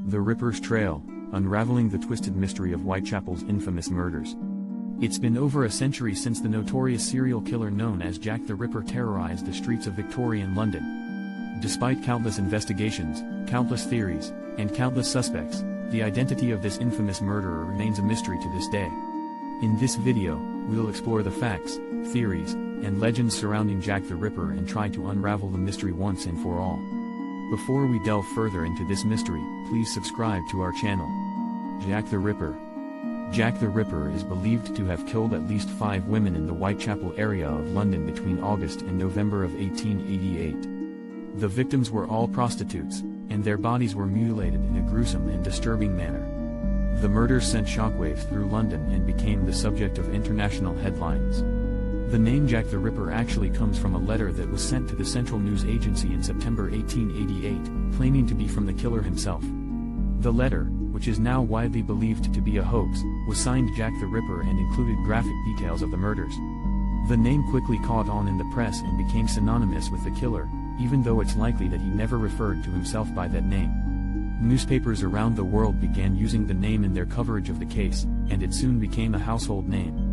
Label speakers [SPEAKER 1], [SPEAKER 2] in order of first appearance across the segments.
[SPEAKER 1] The Ripper's Trail, unraveling the twisted mystery of Whitechapel's infamous murders. It's been over a century since the notorious serial killer known as Jack the Ripper terrorized the streets of Victorian London. Despite countless investigations, countless theories, and countless suspects, the identity of this infamous murderer remains a mystery to this day. In this video, we'll explore the facts, theories, and legends surrounding Jack the Ripper and try to unravel the mystery once and for all. Before we delve further into this mystery, please subscribe to our channel. Jack the Ripper. Jack the Ripper is believed to have killed at least 5 women in the Whitechapel area of London between August and November of 1888. The victims were all prostitutes, and their bodies were mutilated in a gruesome and disturbing manner. The murders sent shockwaves through London and became the subject of international headlines. The name Jack the Ripper actually comes from a letter that was sent to the Central News Agency in September 1888, claiming to be from the killer himself. The letter, which is now widely believed to be a hoax, was signed Jack the Ripper and included graphic details of the murders. The name quickly caught on in the press and became synonymous with the killer, even though it's likely that he never referred to himself by that name. Newspapers around the world began using the name in their coverage of the case, and it soon became a household name.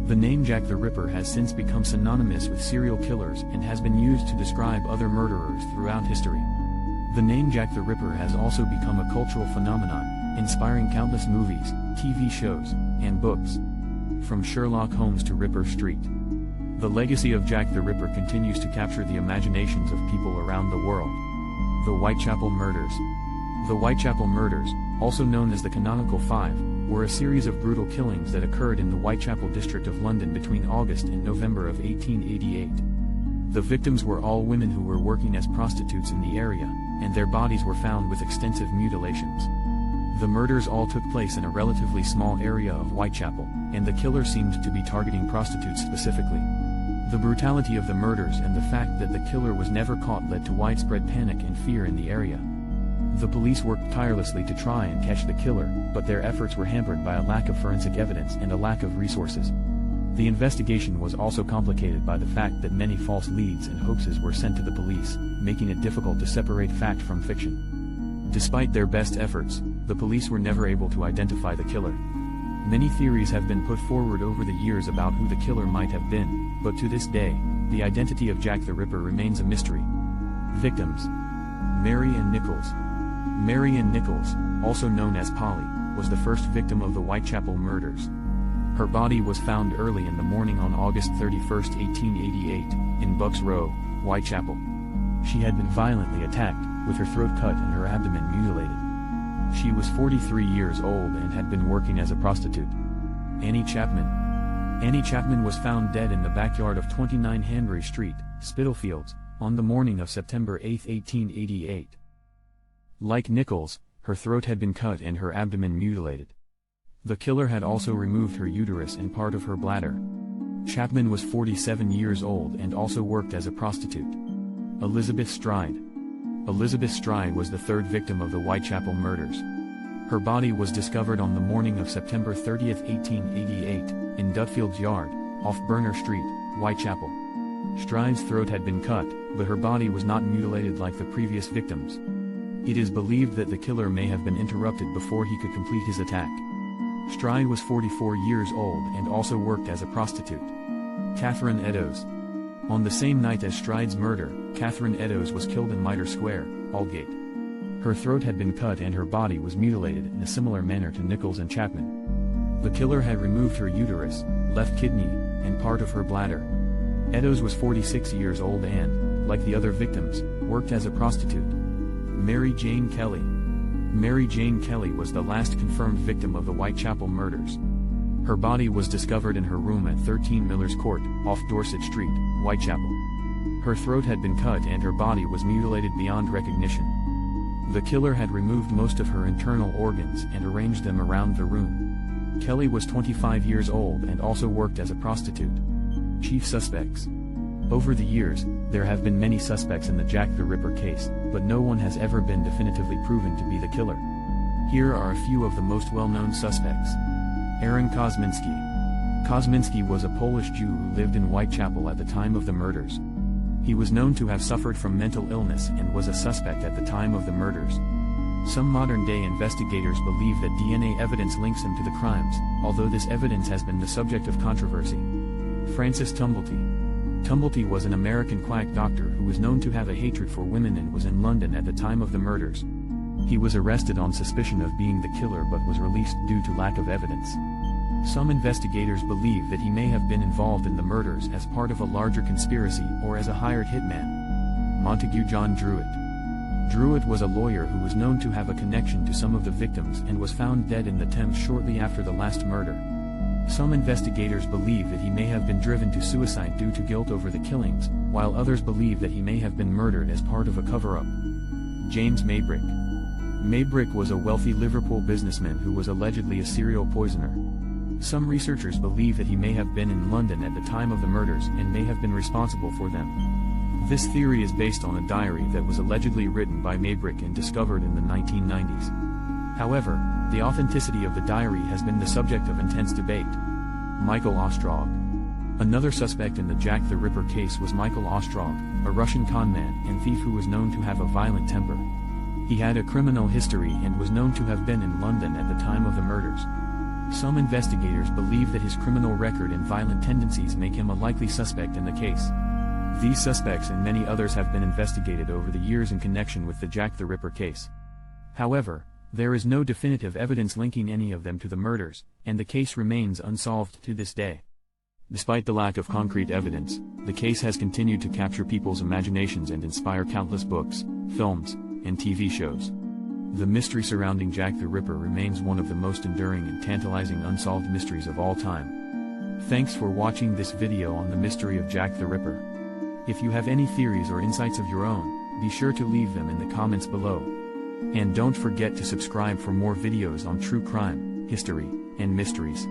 [SPEAKER 1] The name Jack the Ripper has since become synonymous with serial killers and has been used to describe other murderers throughout history. The name Jack the Ripper has also become a cultural phenomenon, inspiring countless movies, TV shows, and books. From Sherlock Holmes to Ripper Street. The legacy of Jack the Ripper continues to capture the imaginations of people around the world. The Whitechapel Murders. The Whitechapel Murders, also known as the Canonical Five, were a series of brutal killings that occurred in the Whitechapel district of London between August and November of 1888. The victims were all women who were working as prostitutes in the area, and their bodies were found with extensive mutilations. The murders all took place in a relatively small area of Whitechapel, and the killer seemed to be targeting prostitutes specifically. The brutality of the murders and the fact that the killer was never caught led to widespread panic and fear in the area. The police worked tirelessly to try and catch the killer, but their efforts were hampered by a lack of forensic evidence and a lack of resources. The investigation was also complicated by the fact that many false leads and hoaxes were sent to the police, making it difficult to separate fact from fiction. Despite their best efforts, the police were never able to identify the killer. Many theories have been put forward over the years about who the killer might have been, but to this day, the identity of Jack the Ripper remains a mystery. Victims: Marion Nichols. Marion Nichols, also known as Polly, was the first victim of the Whitechapel murders. Her body was found early in the morning on August 31, 1888, in Bucks Row, Whitechapel. She had been violently attacked, with her throat cut and her abdomen mutilated. She was 43 years old and had been working as a prostitute. Annie Chapman. Annie Chapman was found dead in the backyard of 29 Hanbury Street, Spitalfields, on the morning of September 8, 1888. Like Nichols, her throat had been cut and her abdomen mutilated. The killer had also removed her uterus and part of her bladder. Chapman was 47 years old and also worked as a prostitute. Elizabeth Stride. Elizabeth Stride was the third victim of the Whitechapel murders. Her body was discovered on the morning of September 30, 1888, in Dutfield's Yard, off Burner Street, Whitechapel. Stride's throat had been cut, but her body was not mutilated like the previous victims. It is believed that the killer may have been interrupted before he could complete his attack. Stride was 44 years old and also worked as a prostitute. Catherine Eddowes. On the same night as Stride's murder, Catherine Eddowes was killed in Mitre Square, Aldgate. Her throat had been cut and her body was mutilated in a similar manner to Nichols and Chapman. The killer had removed her uterus, left kidney, and part of her bladder. Eddowes was 46 years old and, like the other victims, worked as a prostitute. Mary Jane Kelly. Mary Jane Kelly was the last confirmed victim of the Whitechapel murders. Her body was discovered in her room at 13 Miller's Court, off Dorset Street, Whitechapel. Her throat had been cut and her body was mutilated beyond recognition. The killer had removed most of her internal organs and arranged them around the room. Kelly was 25 years old and also worked as a prostitute. Chief suspects. Over the years, there have been many suspects in the Jack the Ripper case, but no one has ever been definitively proven to be the killer. Here are a few of the most well-known suspects. Aaron Kosminski. Kosminsky was a Polish Jew who lived in Whitechapel at the time of the murders. He was known to have suffered from mental illness and was a suspect at the time of the murders. Some modern-day investigators believe that DNA evidence links him to the crimes, although this evidence has been the subject of controversy. Francis Tumblety. Tumblety was an American quack doctor who was known to have a hatred for women and was in London at the time of the murders. He was arrested on suspicion of being the killer but was released due to lack of evidence. Some investigators believe that he may have been involved in the murders as part of a larger conspiracy or as a hired hitman. Montague John Druitt. Druid was a lawyer who was known to have a connection to some of the victims and was found dead in the Thames shortly after the last murder. Some investigators believe that he may have been driven to suicide due to guilt over the killings, while others believe that he may have been murdered as part of a cover-up. James Maybrick. Maybrick was a wealthy Liverpool businessman who was allegedly a serial poisoner. Some researchers believe that he may have been in London at the time of the murders and may have been responsible for them. This theory is based on a diary that was allegedly written by Maybrick and discovered in the 1990s. However, the authenticity of the diary has been the subject of intense debate. Michael Ostrog. Another suspect in the Jack the Ripper case was Michael Ostrog, a Russian conman and thief who was known to have a violent temper. He had a criminal history and was known to have been in London at the time of the murders. Some investigators believe that his criminal record and violent tendencies make him a likely suspect in the case. These suspects and many others have been investigated over the years in connection with the Jack the Ripper case. However, there is no definitive evidence linking any of them to the murders, and the case remains unsolved to this day. Despite the lack of concrete evidence, the case has continued to capture people's imaginations and inspire countless books, films, and TV shows. The mystery surrounding Jack the Ripper remains one of the most enduring and tantalizing unsolved mysteries of all time. Thanks for watching this video on the mystery of Jack the Ripper. If you have any theories or insights of your own, be sure to leave them in the comments below. And don't forget to subscribe for more videos on true crime, history, and mysteries.